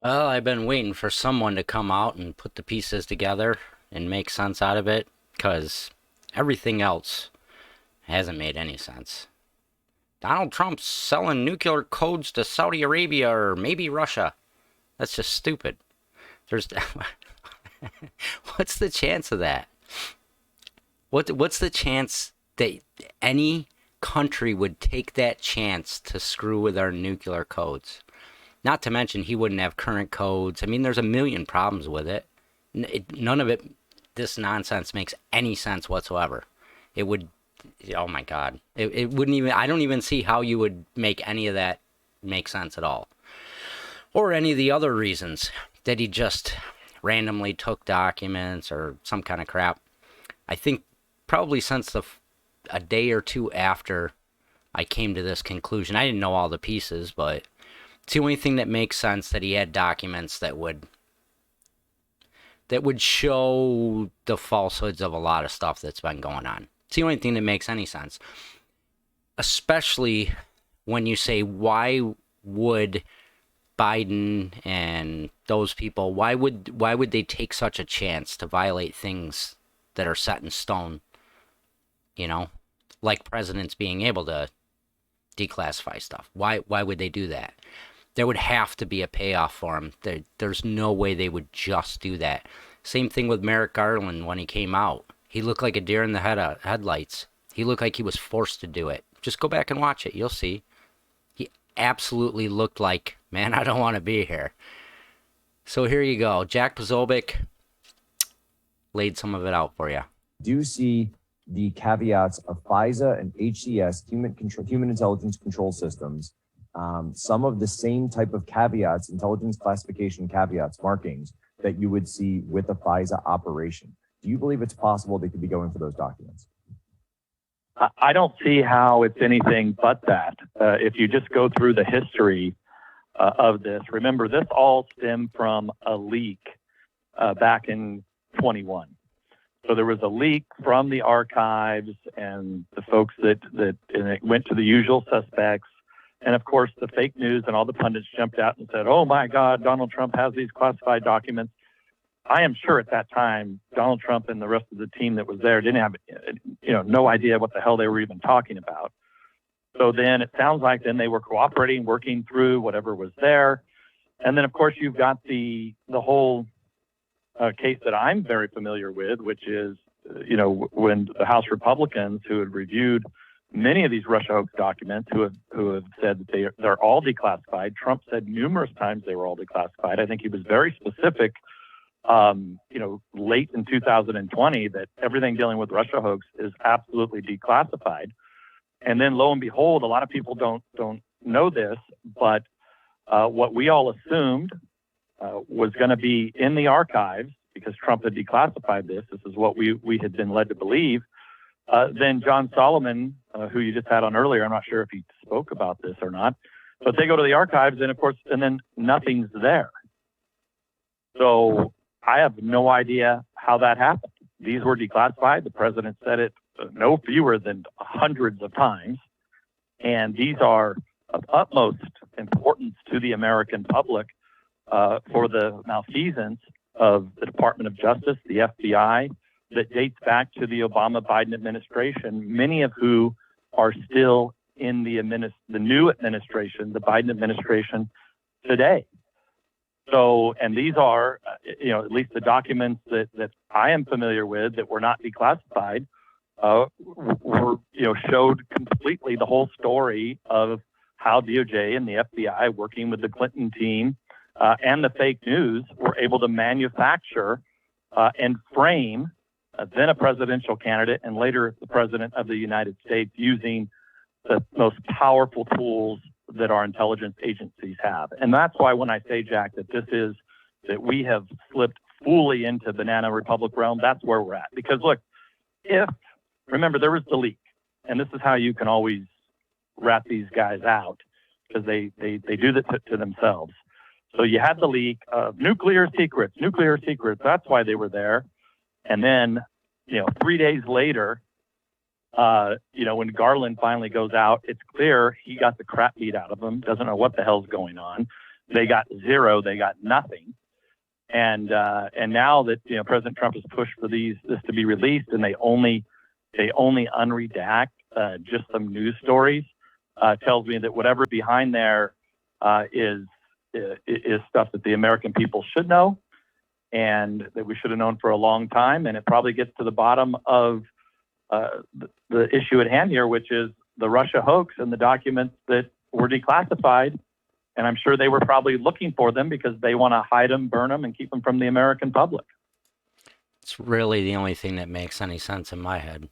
Well, I've been waiting for someone to come out and put the pieces together and make sense out of it, because everything else hasn't made any sense. Donald Trump's selling nuclear codes to Saudi Arabia or maybe Russia. That's just stupid. There's what's the chance of that? What's the chance that any country would take that chance to screw with our nuclear codes? Not to mention he wouldn't have current codes. I mean, there's a million problems with it. None of it, this nonsense makes any sense whatsoever. It would, oh my God, it wouldn't even. I don't even see how you would make any of that make sense at all, or any of the other reasons that he just randomly took documents or some kind of crap. I think probably since a day or two after I came to this conclusion, I didn't know all the pieces, but it's the only thing that makes sense that he had documents that would show the falsehoods of a lot of stuff that's been going on. It's the only thing that makes any sense. Especially when you say, why would Biden and those people, why would they take such a chance to violate things that are set in stone, you know? Like presidents being able to declassify stuff. Why would they do that? There would have to be a payoff for him. There's no way they would just do that. Same thing with Merrick Garland when he came out. He looked like a deer in the headlights. He looked like he was forced to do it. Just go back and watch it. You'll see. He absolutely looked like, man, I don't want to be here. So here you go. Jack Posobiec laid some of it out for you. Do you see the caveats of FISA and HCS, human intelligence control systems, some of the same type of caveats, intelligence classification caveats, markings that you would see with a FISA operation? Do you believe it's possible they could be going for those documents? I don't see how it's anything but that. If you just go through the history of this, remember, this all stemmed from a leak back in 21. So there was a leak from the archives and the folks that and it went to the usual suspects. And of course, the fake news and all the pundits jumped out and said, oh my God, Donald Trump has these classified documents. I am sure at that time, Donald Trump and the rest of the team that was there didn't have, no idea what the hell they were even talking about. So then it sounds like then they were cooperating, working through whatever was there. And then of course you've got the whole case that I'm very familiar with, which is, when the House Republicans who had reviewed many of these Russia hoax documents, who have said that they're all declassified. Trump said numerous times they were all declassified. I think he was very specific, late in 2020, that everything dealing with Russia hoax is absolutely declassified. And then lo and behold, a lot of people don't know this, but what we all assumed was going to be in the archives, because Trump had declassified this. This is what we had been led to believe. Then John Solomon, who you just had on earlier, I'm not sure if he spoke about this or not, but they go to the archives and of course, and then nothing's there. So I have no idea how that happened. These were declassified. The president said it no fewer than hundreds of times. And these are of utmost importance to the American public for the malfeasance of the Department of Justice, the FBI, that dates back to the Obama-Biden administration, many of who are still in the new administration, the Biden administration today. So, and these are, at least the documents that I am familiar with that were not declassified, were, showed completely the whole story of how DOJ and the FBI, working with the Clinton team and the fake news, were able to manufacture and frame then a presidential candidate and later the president of the United States, using the most powerful tools that our intelligence agencies have. And that's why when I say, Jack, that we have slipped fully into banana republic realm, that's where we're at. Because look, remember, there was the leak, and this is how you can always rat these guys out, because they do that to themselves. So you had the leak of nuclear secrets. That's why they were there. And then, 3 days later, when Garland finally goes out, it's clear he got the crap beat out of him, doesn't know what the hell's going on. they got zero, they got nothing. And now that President Trump has pushed for this to be released, and they only unredact just some news stories, tells me that whatever's behind there is stuff that the American people should know, and that we should have known for a long time. And it probably gets to the bottom of the issue at hand here, which is the Russia hoax and the documents that were declassified. And I'm sure they were probably looking for them because they want to hide them, burn them, and keep them from the American public. It's really the only thing that makes any sense in my head.